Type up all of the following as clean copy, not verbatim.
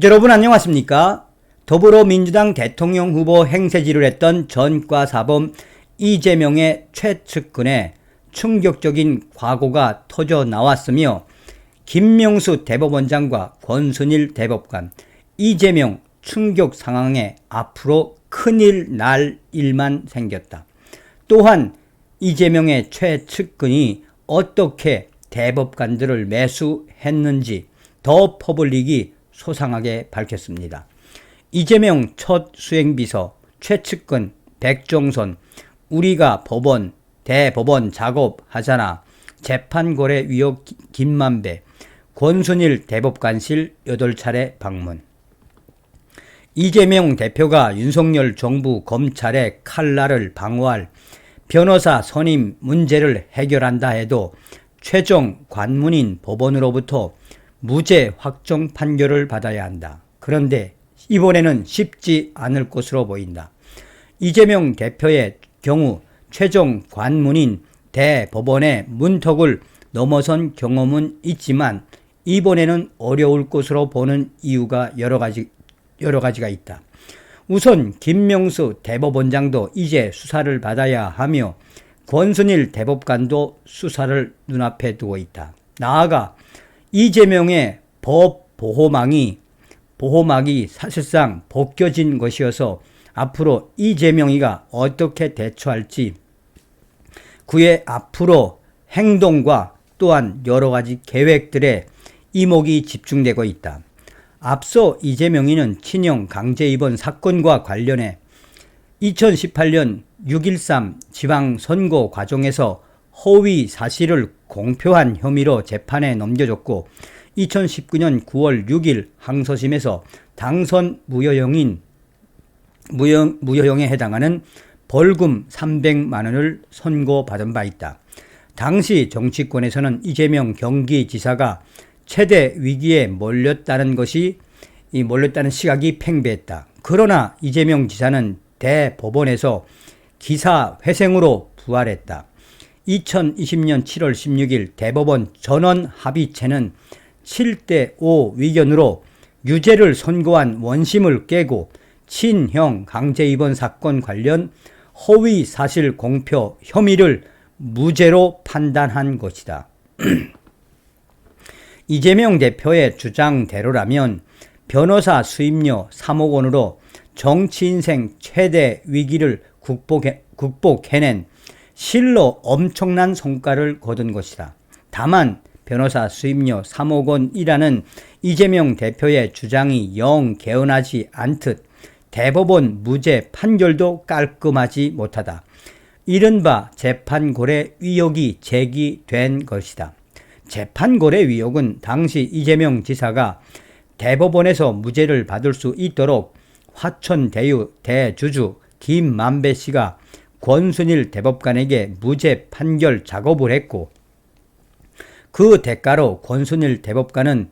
여러분 안녕하십니까? 더불어민주당 대통령 후보 행세지를 했던 전과사범 이재명의 최측근에 충격적인 과거가 터져 나왔으며 김명수 대법원장과 권순일 대법관, 이재명 충격 상황에 앞으로 큰일 날 일만 생겼다. 또한 이재명의 최측근이 어떻게 대법관들을 매수했는지 더 퍼블릭이 소상하게 밝혔습니다. 이재명 첫 수행비서 최측근 백종선, 우리가 법원, 대법원 작업하잖아, 재판거래 위협 김만배, 권순일 대법관실 8차례 방문. 이재명 대표가 윤석열 정부 검찰의 칼날을 방어할 변호사 선임 문제를 해결한다 해도 최종 관문인 법원으로부터 무죄 확정 판결을 받아야 한다. 그런데 이번에는 쉽지 않을 것으로 보인다. 이재명 대표의 경우 최종 관문인 대법원의 문턱을 넘어선 경험은 있지만 이번에는 어려울 것으로 보는 이유가 여러 가지가 있다. 우선 김명수 대법원장도 이제 수사를 받아야 하며 권순일 대법관도 수사를 눈앞에 두고 있다. 나아가 이재명의 법 보호막이 사실상 벗겨진 것이어서 앞으로 이재명이가 어떻게 대처할지 그의 앞으로 행동과 또한 여러 가지 계획들에 이목이 집중되고 있다. 앞서 이재명이는 친형 강제 입원 사건과 관련해 2018년 6.13 지방선거 과정에서 허위 사실을 공표한 혐의로 재판에 넘겨졌고 2019년 9월 6일 항소심에서 당선 무효형에 해당하는 벌금 300만 원을 선고받은 바 있다. 당시 정치권에서는 이재명 경기지사가 최대 위기에 몰렸다는 시각이 팽배했다. 그러나 이재명 지사는 대법원에서 기사회생으로 부활했다. 2020년 7월 16일 대법원 전원 합의체는 7대5 위견으로 유죄를 선고한 원심을 깨고 친형 강제 입원 사건 관련 허위 사실 공표 혐의를 무죄로 판단한 것이다. 이재명 대표의 주장대로라면 변호사 수임료 3억 원으로 정치 인생 최대 위기를 극복해낸 실로 엄청난 성과를 거둔 것이다. 다만 변호사 수임료 3억 원이라는 이재명 대표의 주장이 영 개운하지 않듯 대법원 무죄 판결도 깔끔하지 못하다. 이른바 재판고래 의혹이 제기된 것이다. 재판고래 의혹은 당시 이재명 지사가 대법원에서 무죄를 받을 수 있도록 화천대유 대주주 김만배 씨가 권순일 대법관에게 무죄 판결 작업을 했고 그 대가로 권순일 대법관은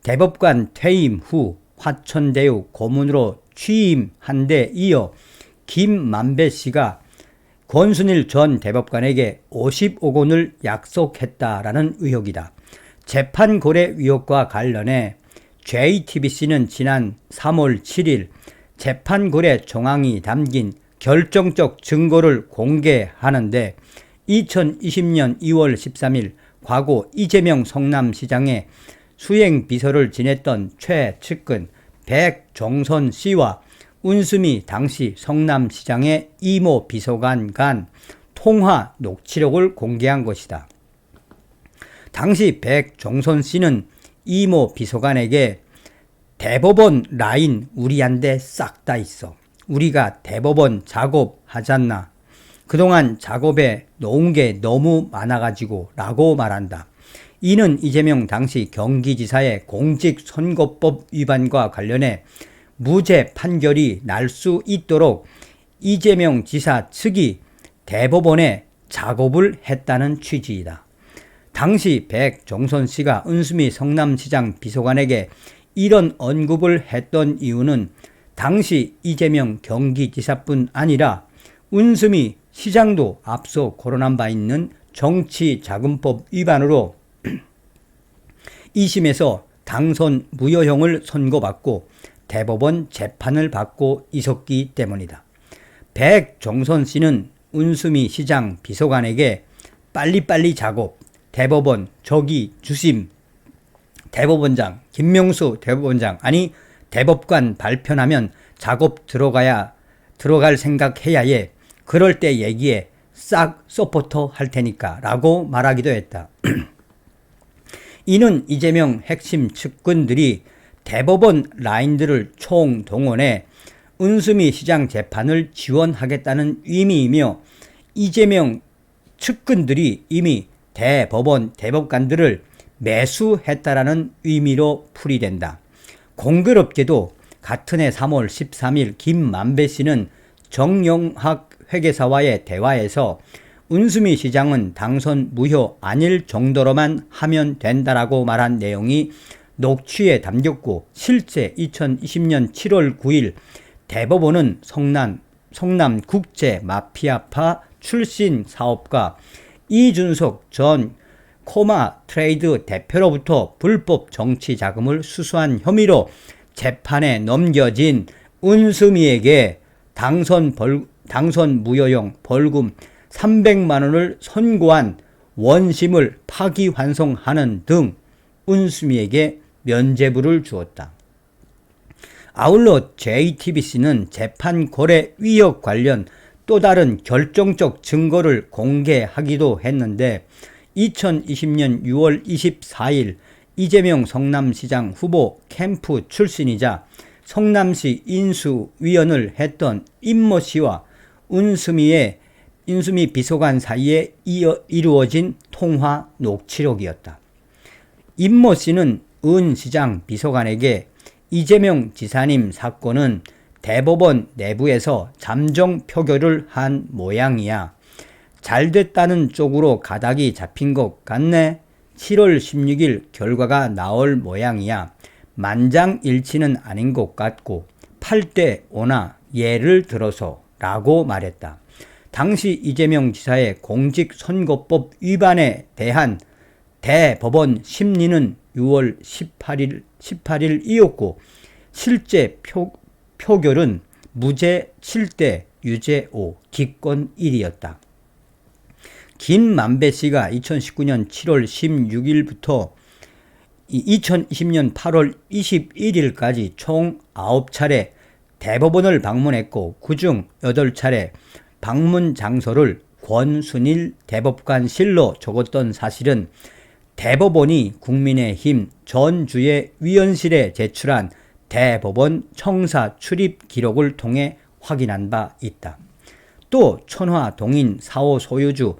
대법관 퇴임 후 화천대유 고문으로 취임한 데 이어 김만배 씨가 권순일 전 대법관에게 50억 원을 약속했다라는 의혹이다. 재판고래 의혹과 관련해 JTBC는 지난 3월 7일 재판고래 정황이 담긴 결정적 증거를 공개하는데 2020년 2월 13일 과거 이재명 성남시장의 수행비서를 지냈던 최측근 백종선 씨와 운수미 당시 성남시장의 이모 비서관 간 통화 녹취록을 공개한 것이다. 당시 백종선 씨는 이모 비서관에게 대법원 라인 우리한테 싹 다 있어. 우리가 대법원 작업하잖나. 그동안 작업에 놓은 게 너무 많아가지고 라고 말한다. 이는 이재명 당시 경기지사의 공직선거법 위반과 관련해 무죄 판결이 날 수 있도록 이재명 지사 측이 대법원에 작업을 했다는 취지이다. 당시 백종선 씨가 은수미 성남시장 비서관에게 이런 언급을 했던 이유는 당시 이재명 경기지사뿐 아니라 은수미 시장도 앞서 거론한 바 있는 정치자금법 위반으로 2심에서 당선 무효형을 선고받고 대법원 재판을 받고 있었기 때문이다. 백종선 씨는 운수미 시장 비서관에게 빨리빨리 작업, 대법원 저기 주심 대법원장 김명수 대법원장 아니 대법관 발표나면 작업 들어갈 생각해야 해. 그럴 때 얘기해. 싹 서포터 할 테니까 라고 말하기도 했다. 이는 이재명 핵심 측근들이 대법원 라인들을 총동원해 운수미 시장 재판을 지원하겠다는 의미이며 이재명 측근들이 이미 대법원 대법관들을 매수했다라는 의미로 풀이된다. 공교롭게도 같은 해 3월 13일 김만배 씨는 정영학 회계사와의 대화에서 운수미 시장은 당선 무효 아닐 정도로만 하면 된다라고 말한 내용이 녹취에 담겼고 실제 2020년 7월 9일 대법원은 성남 국제 마피아파 출신 사업가 이준석 전 코마 트레이드 대표로부터 불법 정치 자금을 수수한 혐의로 재판에 넘겨진 운수미에게 당선 무효형 벌금 300만 원을 선고한 원심을 파기환송하는 등 운수미에게 면죄부를 주었다. 아울러 JTBC는 재판 거래 위협 관련 또 다른 결정적 증거를 공개하기도 했는데 2020년 6월 24일 이재명 성남시장 후보 캠프 출신이자 성남시 인수위원을 했던 임모 씨와 운수미 비서관 사이에 이루어진 통화 녹취록이었다. 임모 씨는 은 시장 비서관에게 이재명 지사님 사건은 대법원 내부에서 잠정 표결을 한 모양이야. 잘 됐다는 쪽으로 가닥이 잡힌 것 같네. 7월 16일 결과가 나올 모양이야. 만장일치는 아닌 것 같고 8대 5나 예를 들어서 라고 말했다. 당시 이재명 지사의 공직선거법 위반에 대한 대법원 심리는 6월 18일이었고 실제 표결은 무죄 7대 유죄 5 기권 1이었다. 김만배 씨가 2019년 7월 16일부터 2020년 8월 21일까지 총 9차례 대법원을 방문했고 그중 8차례 방문 장소를 권순일 대법관실로 적었던 사실은 대법원이 국민의힘 전주의 위원실에 제출한 대법원 청사 출입 기록을 통해 확인한 바 있다. 또 천화 동인 4호 소유주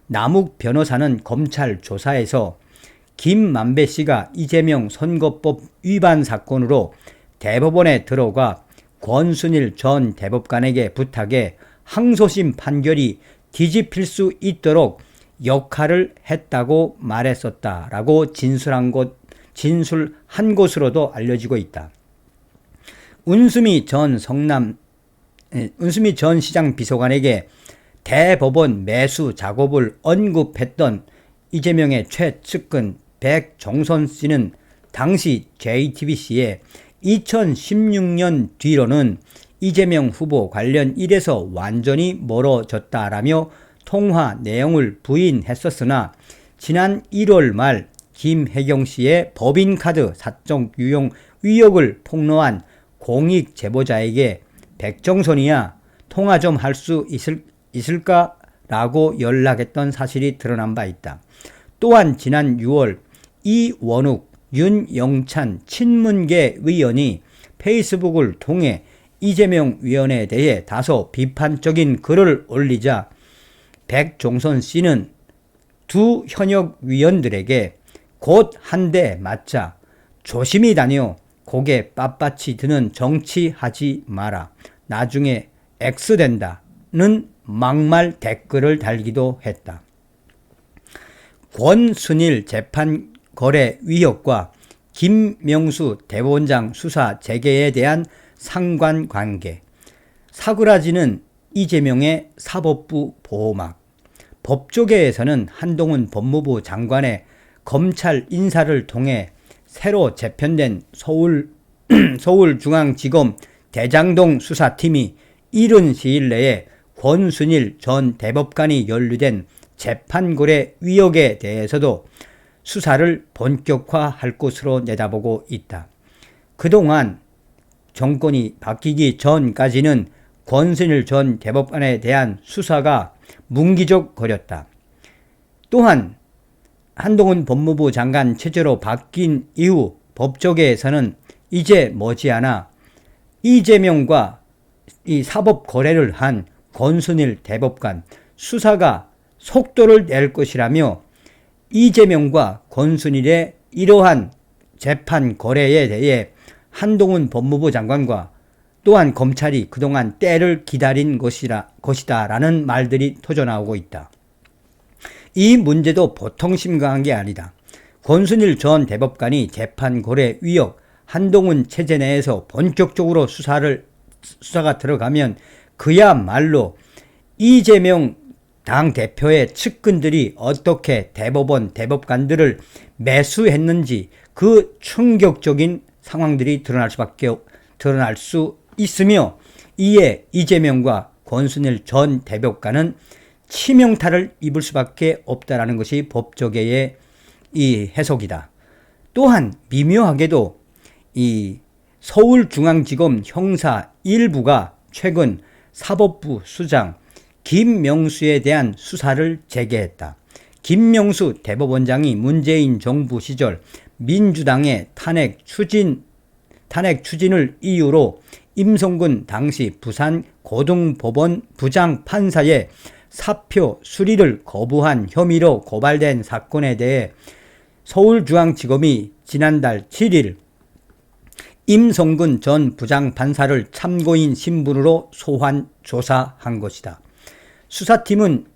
남욱 변호사는 검찰 조사에서 김만배 씨가 이재명 선거법 위반 사건으로 대법원에 들어가 권순일 전 대법관에게 부탁해 항소심 판결이 뒤집힐 수 있도록 역할을 했다고 말했었다라고 진술한 것으로도 알려지고 있다. 운수미 전 시장 비서관에게 대법원 매수 작업을 언급했던 이재명의 최측근 백종선 씨는 당시 JTBC에 2016년 뒤로는 이재명 후보 관련 일에서 완전히 멀어졌다라며 통화 내용을 부인했었으나 지난 1월 말 김혜경 씨의 법인카드 사적 유용 의혹을 폭로한 공익 제보자에게 백종선이야 통화 좀 할 수 있을까? 라고 연락했던 사실이 드러난 바 있다. 또한 지난 6월 이원욱, 윤영찬 친문계 의원이 페이스북을 통해 이재명 위원에 대해 다소 비판적인 글을 올리자 백종선 씨는 두 현역 위원들에게 곧 한 대 맞자 조심히 다녀 고개 빳빳이 드는 정치하지 마라. 나중에 X된다는 막말 댓글을 달기도 했다. 권순일 재판 거래 위협과 김명수 대법원장 수사 재개에 대한 상관관계. 사그라지는 이재명의 사법부 보호막. 법조계에서는 한동훈 법무부 장관의 검찰 인사를 통해 새로 재편된 서울중앙지검 대장동 수사팀이 이른 시일 내에 권순일 전 대법관이 연루된 재판거래 의혹에 대해서도 수사를 본격화할 것으로 내다보고 있다. 그동안 정권이 바뀌기 전까지는 권순일 전 대법관에 대한 수사가 문기적거렸다. 또한 한동훈 법무부 장관 체제로 바뀐 이후 법조계에서는 이제 머지않아 이재명과 이 사법 거래를 한 권순일 대법관 수사가 속도를 낼 것이라며 이재명과 권순일의 이러한 재판 거래에 대해 한동훈 법무부 장관과 또한 검찰이 그동안 때를 기다린 것이다라는 말들이 터져나오고 있다. 이 문제도 보통 심각한 게 아니다. 권순일 전 대법관이 재판 거래 의혹, 한동훈 체제 내에서 본격적으로 수사가 들어가면 그야말로 이재명 당대표의 측근들이 어떻게 대법원 대법관들을 매수했는지 그 충격적인 상황들이 드러날 수 있으며, 이에 이재명과 권순일 전 대법관은 치명타를 입을 수밖에 없다라는 것이 법조계의 이 해석이다. 또한 미묘하게도 이 서울중앙지검 형사 1부가 최근 사법부 수장 김명수에 대한 수사를 재개했다. 김명수 대법원장이 문재인 정부 시절 민주당의 탄핵 추진을 이유로 임성근 당시 부산 고등법원 부장판사의 사표 수리를 거부한 혐의로 고발된 사건에 대해 서울중앙지검이 지난달 7일 임성근 전 부장판사를 참고인 신분으로 소환 조사한 것이다. 수사팀은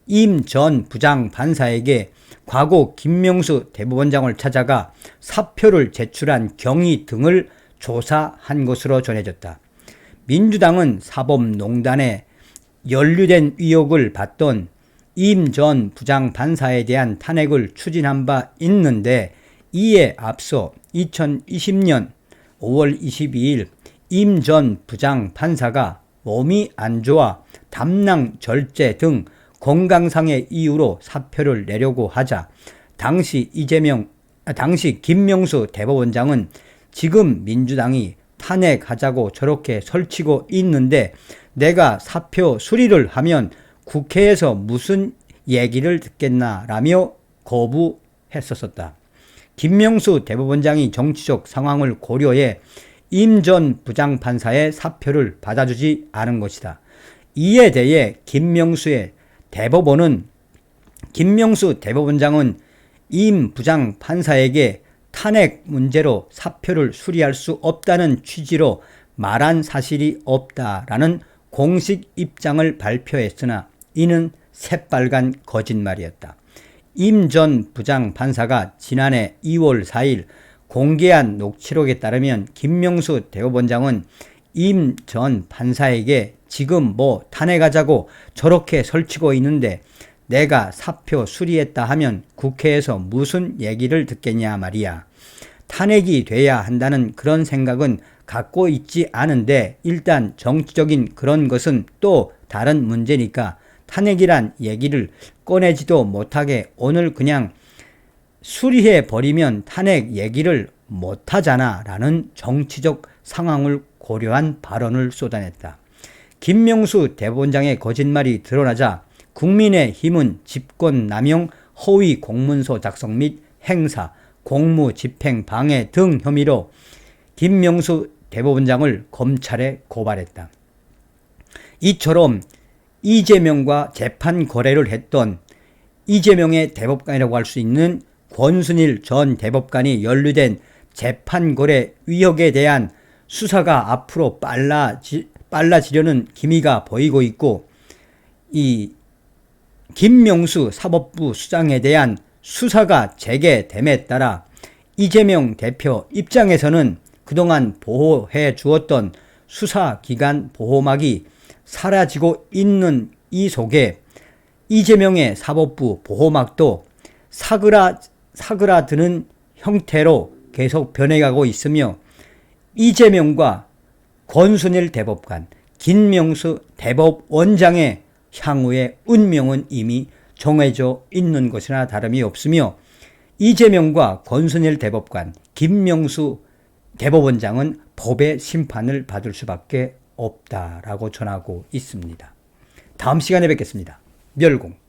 임 전 부장판사에게 과거 김명수 대법원장을 찾아가 사표를 제출한 경위 등을 조사한 것으로 전해졌다. 민주당은 사법농단에 연루된 의혹을 받던 임 전 부장판사에 대한 탄핵을 추진한 바 있는데, 이에 앞서 2020년 5월 22일 임 전 부장판사가 몸이 안 좋아 담낭 절제 등 건강상의 이유로 사표를 내려고 하자 당시 김명수 대법원장은 지금 민주당이 탄핵하자고 저렇게 설치고 있는데 내가 사표 수리를 하면 국회에서 무슨 얘기를 듣겠나라며 거부했었다. 김명수 대법원장이 정치적 상황을 고려해 임 전 부장판사의 사표를 받아주지 않은 것이다. 이에 대해 김명수 대법원장은 임 부장판사에게 탄핵 문제로 사표를 수리할 수 없다는 취지로 말한 사실이 없다라는 공식 입장을 발표했으나 이는 새빨간 거짓말이었다. 임 전 부장판사가 지난해 2월 4일 공개한 녹취록에 따르면 김명수 대법원장은 임 전 판사에게 지금 뭐 탄핵하자고 저렇게 설치고 있는데 내가 사표 수리했다 하면 국회에서 무슨 얘기를 듣겠냐 말이야. 탄핵이 돼야 한다는 그런 생각은 갖고 있지 않은데 일단 정치적인 그런 것은 또 다른 문제니까 탄핵이란 얘기를 꺼내지도 못하게 오늘 그냥 수리해 버리면 탄핵 얘기를 못하잖아 라는 정치적 상황을 고려한 발언을 쏟아냈다. 김명수 대법원장의 거짓말이 드러나자 국민의힘은 집권남용 허위 공문서 작성 및 행사, 공무집행 방해 등 혐의로 김명수 대법원장을 검찰에 고발했다. 이처럼 이재명과 재판 거래를 했던 이재명의 대법관이라고 할 수 있는 권순일 전 대법관이 연루된 재판 거래 의혹에 대한 수사가 앞으로 빨라지려는 기미가 보이고 있고, 이 김명수 사법부 수장에 대한 수사가 재개됨에 따라 이재명 대표 입장에서는 그동안 보호해 주었던 수사기관 보호막이 사라지고 있는 이 속에 이재명의 사법부 보호막도 사그라드는 형태로 계속 변해가고 있으며 이재명과 권순일 대법관, 김명수 대법원장의 향후의 운명은 이미 정해져 있는 것이나 다름이 없으며 이재명과 권순일 대법관, 김명수 대법원장은 법의 심판을 받을 수밖에 없다라고 전하고 있습니다. 다음 시간에 뵙겠습니다. 멸공.